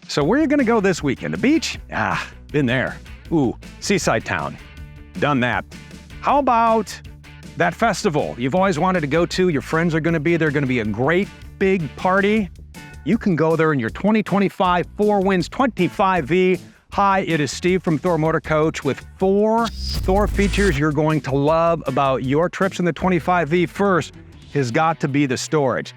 So where are you gonna go this weekend? The beach? Ah, been there. Ooh, seaside town. Done that. How about that festival you've always wanted to go to? Your friends are gonna be there, gonna be a great big party. You can go there in your 2025 Four Winds 25V. Hi, it is Steve from Thor Motor Coach with 4 Thor features you're going to love about your trips in the 25V. First has got to be the storage.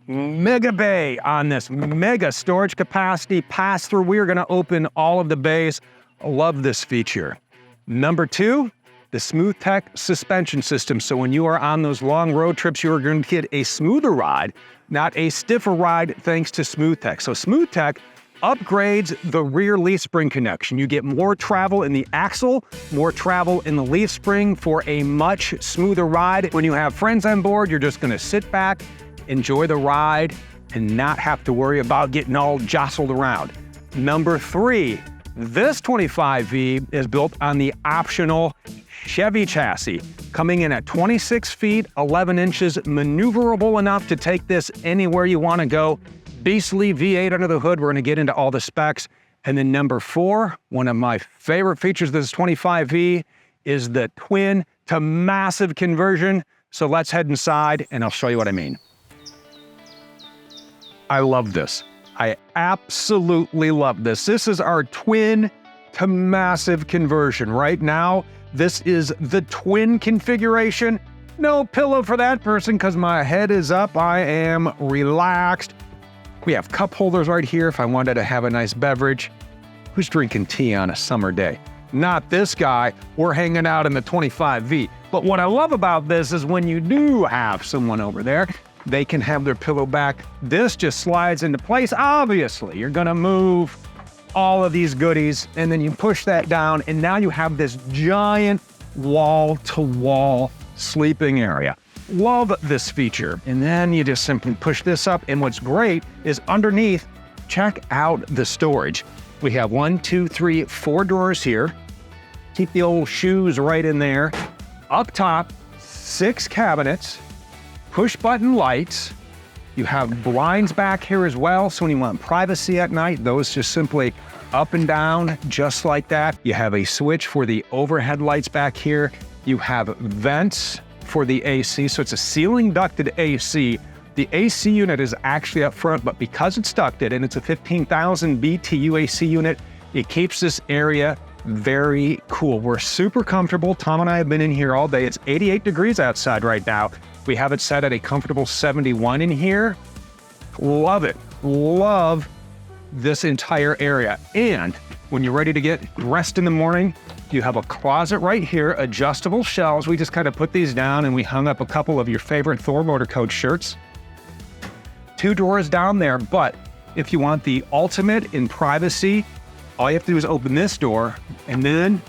Mega bay on this, mega storage capacity pass through. We are gonna open all of the bays. Love this feature. Number 2, the Smooth Tech suspension system. So when you are on those long road trips, you are going to get a smoother ride, not a stiffer ride, thanks to Smooth Tech. So Smooth Tech upgrades the rear leaf spring connection. You get more travel in the axle, more travel in the leaf spring for a much smoother ride. When you have friends on board, you're just gonna sit back, enjoy the ride, and not have to worry about getting all jostled around. Number 3, this 25V is built on the optional Chevy chassis, coming in at 26 feet, 11 inches, maneuverable enough to take this anywhere you want to go. Beastly V8 under the hood. We're going to get into all the specs. And then number 4, one of my favorite features of this 25V is the twin to massive conversion. So let's head inside and I'll show you what I mean. I love this. I absolutely love this. This is our twin to massive conversion. Right now, this is the twin configuration. No pillow for that person because my head is up. I am relaxed. We have cup holders right here if I wanted to have a nice beverage. Who's drinking tea on a summer day? Not this guy. We're hanging out in the 25V. But what I love about this is when you do have someone over there, they can have their pillow back. This just slides into place. Obviously, you're gonna move all of these goodies and then you push that down and now you have this giant wall-to-wall sleeping area. Love this feature. And then you just simply push this up, and what's great is underneath, check out the storage. We have 1, 2, 3, 4 drawers here. Keep the old shoes right in there. Up top, 6 cabinets, push button lights. You have blinds back here as well, so when you want privacy at night, those just simply up and down, just like that. You have a switch for the overhead lights back here. You have vents for the AC, so it's a ceiling ducted AC. The AC unit is actually up front, but because it's ducted and it's a 15,000 BTU AC unit, it keeps this area very cool. We're super comfortable. Tom and I have been in here all day. It's 88 degrees outside right now. We have it set at a comfortable 71 in here. Love it. Love this entire area. And when you're ready to get dressed in the morning, you have a closet right here, adjustable shelves. We just kind of put these down and we hung up a couple of your favorite Thor Motor Coach shirts. 2 drawers down there, but if you want the ultimate in privacy, all you have to do is open this door and then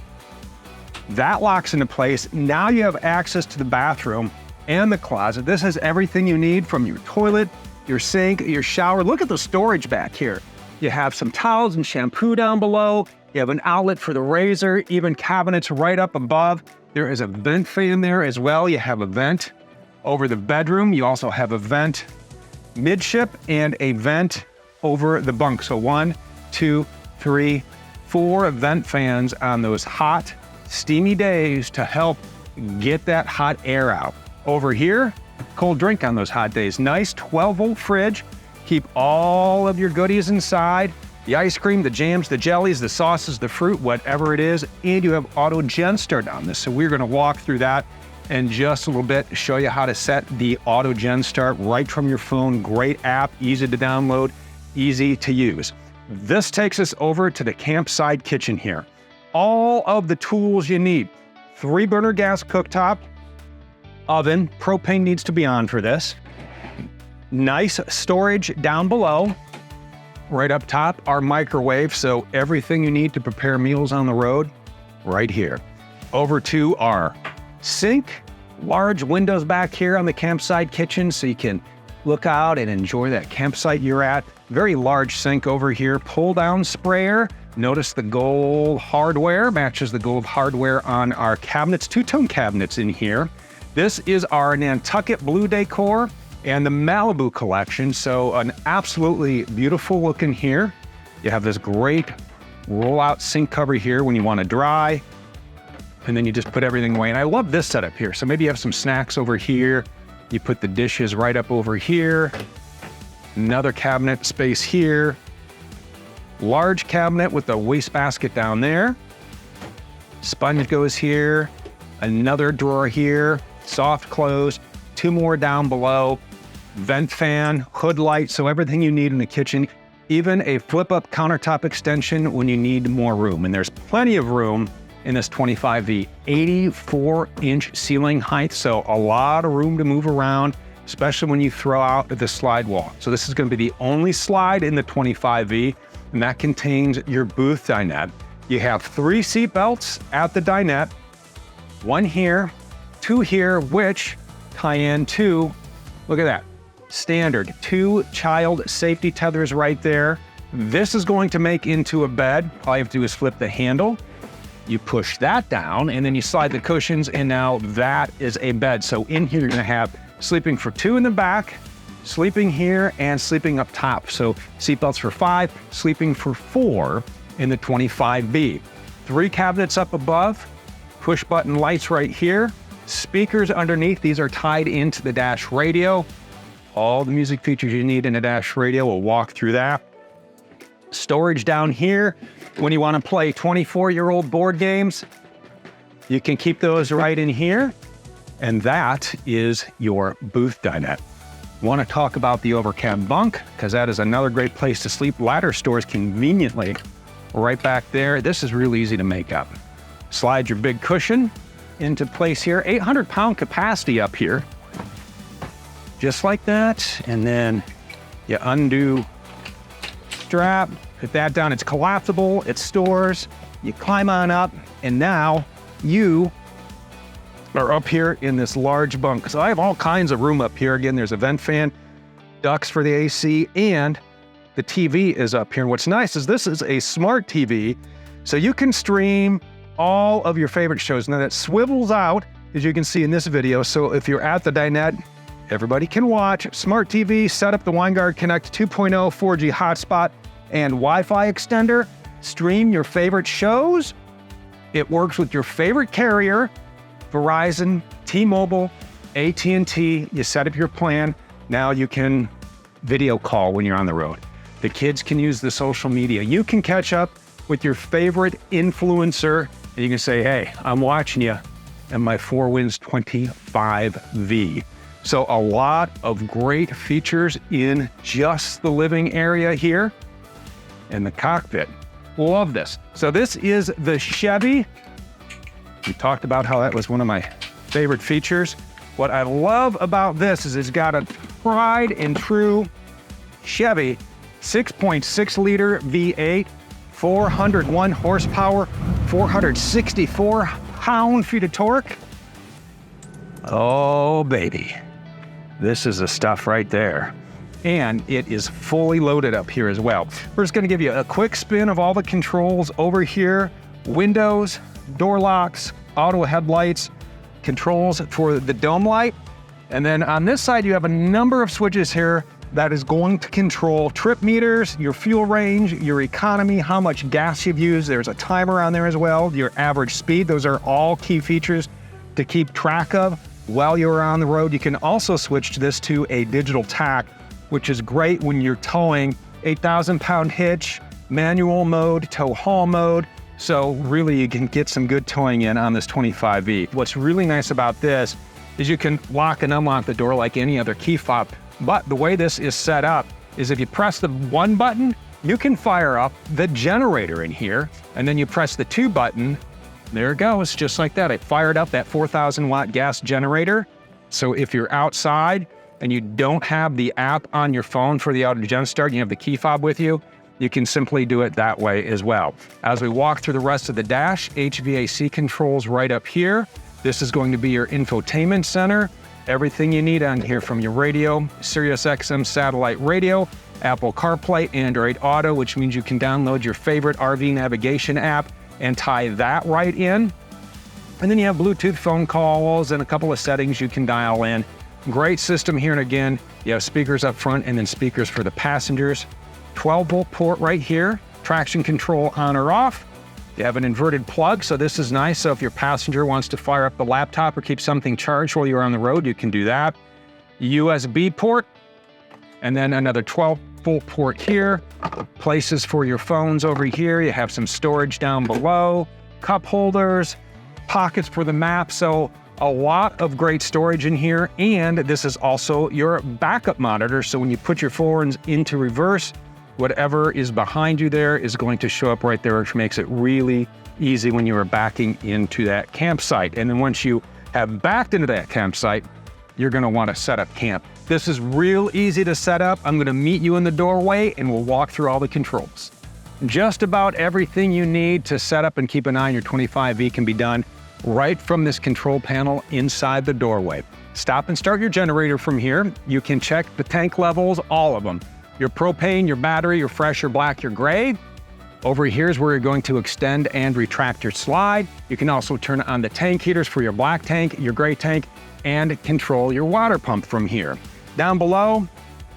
that locks into place. Now you have access to the bathroom and the closet. This has everything you need from your toilet, your sink, your shower. Look at the storage back here. You have some towels and shampoo down below. You have an outlet for the razor, even cabinets right up above. There is a vent fan there as well. You have a vent over the bedroom. You also have a vent midship and a vent over the bunk. So 1, 2, 3, 4 vent fans on those hot, steamy days to help get that hot air out. Over here, cold drink on those hot days. Nice 12-volt fridge. Keep all of your goodies inside. The ice cream, the jams, the jellies, the sauces, the fruit, whatever it is. And you have auto gen start on this. So we're gonna walk through that in just a little bit, show you how to set the auto gen start right from your phone. Great app, easy to download, easy to use. This takes us over to the campsite kitchen here. All of the tools you need. 3-burner gas cooktop, oven, propane needs to be on for this. Nice storage down below. Right up top, our microwave, so everything you need to prepare meals on the road, right here. Over to our sink, large windows back here on the campsite kitchen so you can look out and enjoy that campsite you're at. Very large sink over here, pull down sprayer. Notice the gold hardware, matches the gold hardware on our cabinets, 2-tone cabinets in here. This is our Nantucket Blue decor and the Malibu collection, so an absolutely beautiful look in here. You have this great roll-out sink cover here when you want to dry, and then you just put everything away. And I love this setup here. So maybe you have some snacks over here. You put the dishes right up over here. Another cabinet space here. Large cabinet with a wastebasket down there. Sponge goes here. Another drawer here. Soft close. 2 more down below. Vent fan, hood light, so everything you need in the kitchen. Even a flip-up countertop extension when you need more room. And there's plenty of room in this 25V. 84-inch ceiling height, so a lot of room to move around, especially when you throw out the slide wall. So this is going to be the only slide in the 25V, and that contains your booth dinette. You have 3 seat belts at the dinette, 1 here, 2 here, which tie in to, look at that, standard 2 child safety tethers right there. This is going to make into a bed. All you have to do is flip the handle. You push that down, and then you slide the cushions, and now that is a bed. So in here, you're gonna have sleeping for 2 in the back, sleeping here, and sleeping up top. So seatbelts for 5, sleeping for 4 in the 25B. 3 cabinets up above, push button lights right here, speakers underneath. These are tied into the dash radio. All the music features you need in a dash radio, we'll walk through that. Storage down here. When you want to play 24-year-old board games, you can keep those right in here. And that is your booth dinette. Want to talk about the overcab bunk, because that is another great place to sleep. Ladder stores conveniently right back there. This is real easy to make up. Slide your big cushion into place here. 800-pound capacity up here. Just like that. And then you undo strap, put that down. It's collapsible, it stores. You climb on up, and now you are up here in this large bunk. So I have all kinds of room up here. Again, there's a vent fan, ducts for the AC, and the TV is up here. And what's nice is this is a smart TV, so you can stream all of your favorite shows. Now that swivels out, as you can see in this video, so if you're at the dinette, everybody can watch. Smart TV, set up the WineGuard Connect 2.0 4G hotspot and Wi-Fi extender. Stream your favorite shows. It works with your favorite carrier, Verizon, T-Mobile, AT&T. You set up your plan. Now you can video call when you're on the road. The kids can use the social media. You can catch up with your favorite influencer, and you can say, hey, I'm watching you and my 4Winds 25V. So a lot of great features in just the living area here. And the cockpit, love this. So this is the Chevy. We talked about how that was one of my favorite features. What I love about this is it's got a tried and true Chevy 6.6 liter V8, 401 horsepower, 464 pound-feet of torque. Oh, baby. This is the stuff right there. And it is fully loaded up here as well. We're just gonna give you a quick spin of all the controls over here. Windows, door locks, auto headlights, controls for the dome light. And then on this side, you have a number of switches here that is going to control trip meters, your fuel range, your economy, how much gas you've used. There's a timer on there as well, your average speed. Those are all key features to keep track of while you're on the road. You can also switch this to a digital tack, which is great when you're towing. 8,000-pound hitch, manual mode, tow haul mode. So really you can get some good towing in on this 25V. What's really nice about this is you can lock and unlock the door like any other key fob. But the way this is set up is if you press the 1 button, you can fire up the generator in here, and then you press the 2 button, there it goes, just like that. I fired up that 4,000 watt gas generator. So if you're outside and you don't have the app on your phone for the auto gen start, you have the key fob with you, you can simply do it that way as well. As we walk through the rest of the dash, HVAC controls right up here. This is going to be your infotainment center. Everything you need on here from your radio, Sirius XM satellite radio, Apple CarPlay, Android Auto, which means you can download your favorite RV navigation app and tie that right in. And then you have Bluetooth phone calls and a couple of settings you can dial in. Great system here, and again, you have speakers up front and then speakers for the passengers. 12-volt port right here. traction control on or off. You have an inverted plug, so this is nice. So if your passenger wants to fire up the laptop or keep something charged while you're on the road, you can do that. USB port, and then another 12-volt port here. Places for your phones over here. You have some storage down below, cup holders, pockets for the map. So a lot of great storage in here. And this is also your backup monitor. So when you put your phones into reverse, whatever is behind you there is going to show up right there, which makes it really easy when you are backing into that campsite. And then once you have backed into that campsite, you're gonna wanna set up camp. This is real easy to set up. I'm gonna meet you in the doorway and we'll walk through all the controls. Just about everything you need to set up and keep an eye on your 25V can be done right from this control panel inside the doorway. Stop and start your generator from here. You can check the tank levels, all of them. Your propane, your battery, your fresh, your black, your gray. Over here is where you're going to extend and retract your slide. You can also turn on the tank heaters for your black tank, your gray tank, and control your water pump from here. Down below,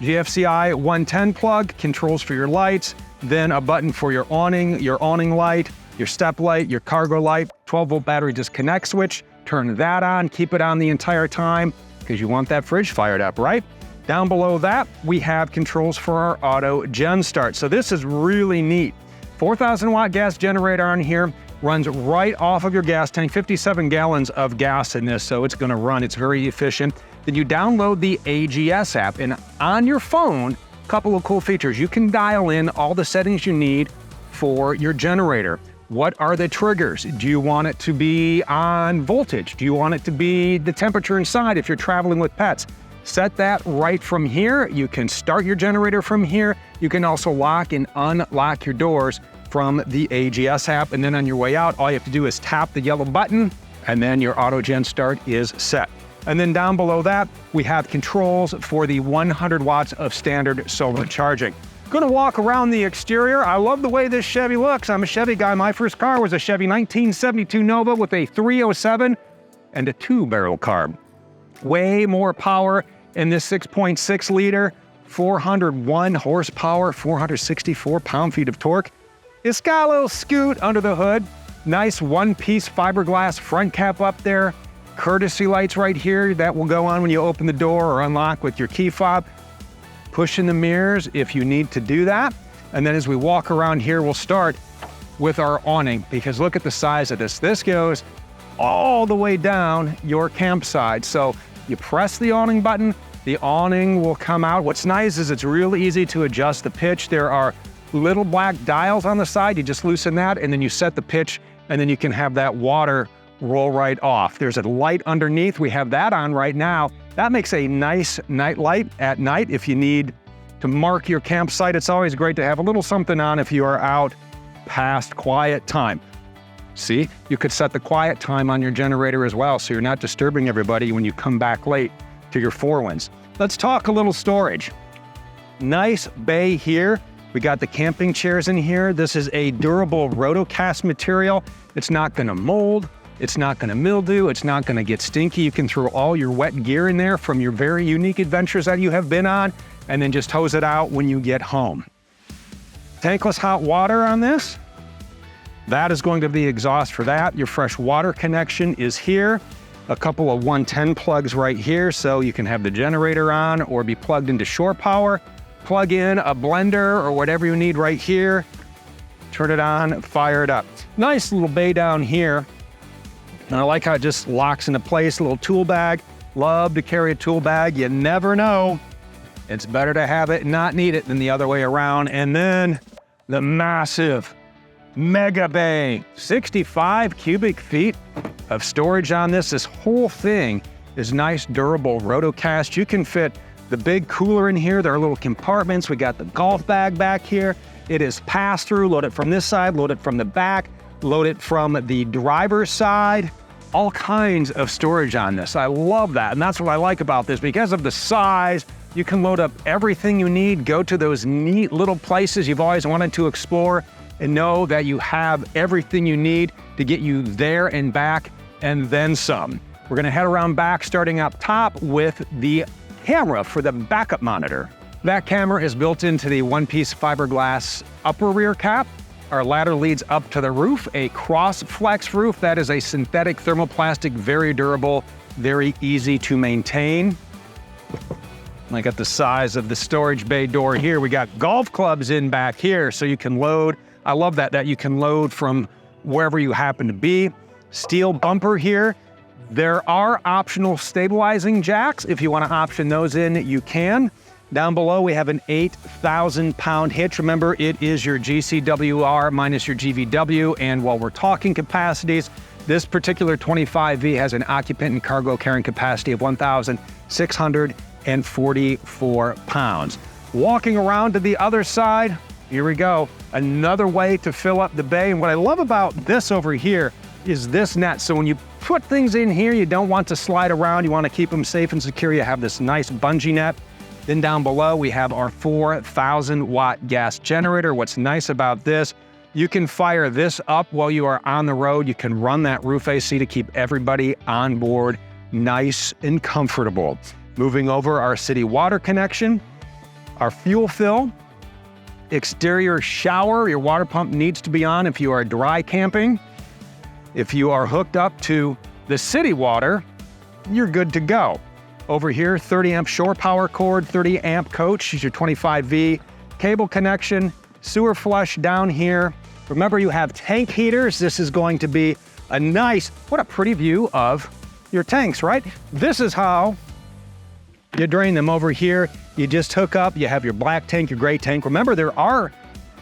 GFCI 110 plug, controls for your lights, then a button for your awning light, your step light, your cargo light, 12-volt battery disconnect switch. Turn that on, keep it on the entire time because you want that fridge fired up, right? Down below that, we have controls for our auto gen start. So this is really neat. 4,000 watt gas generator on here, runs right off of your gas tank, 57 gallons of gas in this, so it's gonna run, it's very efficient. Then you download the AGS app, and on your phone, a couple of cool features. You can dial in all the settings you need for your generator. What are the triggers? Do you want it to be on voltage? Do you want it to be the temperature inside if you're traveling with pets? Set that right from here. You can start your generator from here. You can also lock and unlock your doors from the AGS app. And then on your way out, all you have to do is tap the yellow button and then your auto gen start is set. And then down below that, we have controls for the 100 watts of standard solar charging. Gonna walk around the exterior. I love the way this Chevy looks. I'm a Chevy guy. My first car was a Chevy 1972 Nova with a 307 and a 2-barrel carb. Way more power in this 6.6 liter, 401 horsepower, 464 pound-feet of torque. It's got a little scoot under the hood. Nice one-piece fiberglass front cap up there. Courtesy lights right here that will go on when you open the door or unlock with your key fob. Push in the mirrors if you need to do that. And then as we walk around here, we'll start with our awning because look at the size of this. This goes all the way down your campsite. So you press the awning button, the awning will come out. What's nice is it's real easy to adjust the pitch. There are little black dials on the side. You just loosen that and then you set the pitch and then you can have that water roll right off. There's a light underneath. We have that on right now. That makes a nice night light at night if you need to mark your campsite. It's always great to have a little something on if you are out past quiet time. See, you could set the quiet time on your generator as well, so you're not disturbing everybody when you come back late to your four winds. Let's talk a little storage. Nice bay here. We got the camping chairs in here. This is a durable rotocast material. It's not gonna mold. It's not gonna mildew. It's not gonna get stinky. You can throw all your wet gear in there from your very unique adventures that you have been on, and then just hose it out when you get home. Tankless hot water on this. That is going to be exhaust for that. Your fresh water connection is here. A couple of 110 plugs right here, so you can have the generator on or be plugged into shore power. Plug in a blender or whatever you need right here. Turn it on, fire it up. Nice little bay down here. And I like how it just locks into place, a little tool bag. Love to carry a tool bag, you never know. It's better to have it and not need it than the other way around. And then the massive mega bay, 65 cubic feet of storage on this. This whole thing is nice, durable rotocast. You can fit the big cooler in here. There are little compartments. We got the golf bag back here. It is pass-through. Load it from this side, load it from the back, load it from the driver's side. All kinds of storage on this. I love that, and that's what I like about this. Because of the size, you can load up everything you need, go to those neat little places you've always wanted to explore, and know that you have everything you need to get you there and back, and then some. We're gonna head around back, starting up top with the camera for the backup monitor. That camera is built into the one-piece fiberglass upper rear cap. Our ladder leads up to the roof, a cross flex roof. That is a synthetic thermoplastic, very durable, very easy to maintain. Look at the size of the storage bay door here. We got golf clubs in back here, so you can load. I love that you can load from wherever you happen to be. Steel bumper here. There are optional stabilizing jacks. If you want to option those in, you can. Down below, we have an 8,000-pound hitch. Remember, it is your GCWR minus your GVW. And while we're talking capacities, this particular 25V has an occupant and cargo carrying capacity of 1,644 pounds. Walking around to the other side, here we go. Another way to fill up the bay. And what I love about this over here is this net. So when you put things in here, you don't want to slide around. You want to keep them safe and secure. You have this nice bungee net. Then down below, we have our 4,000-watt gas generator. What's nice about this, you can fire this up while you are on the road. You can run that roof AC to keep everybody on board nice and comfortable. Moving over, our city water connection, our fuel fill, exterior shower. Your water pump needs to be on if you are dry camping. If you are hooked up to the city water, you're good to go. Over here, 30-amp shore power cord, 30-amp coach is your 25V cable connection, sewer flush down here. Remember, you have tank heaters. This is going to be a nice, what a pretty view of your tanks, right? This is how you drain them. Over here. You just hook up, you have your black tank, your gray tank. Remember, there are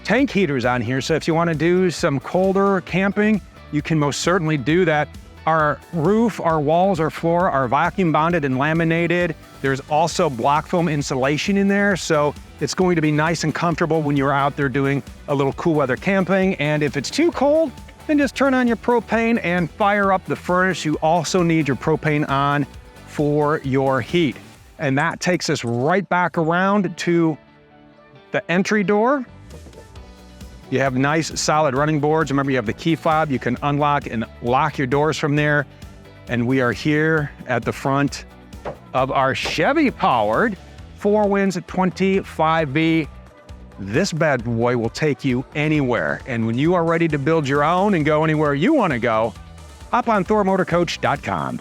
tank heaters on here, so if you want to do some colder camping, you can most certainly do that. Our roof, our walls, our floor are vacuum bonded and laminated. There's also block foam insulation in there, so it's going to be nice and comfortable when you're out there doing a little cool weather camping. And if it's too cold, then just turn on your propane and fire up the furnace. You also need your propane on for your heat. And that takes us right back around to the entry door. You have nice solid running boards. Remember, you have the key fob. You can unlock and lock your doors from there. And we are here at the front of our Chevy-powered 4Winds 25V. This bad boy will take you anywhere. And when you are ready to build your own and go anywhere you want to go, hop on ThorMotorCoach.com.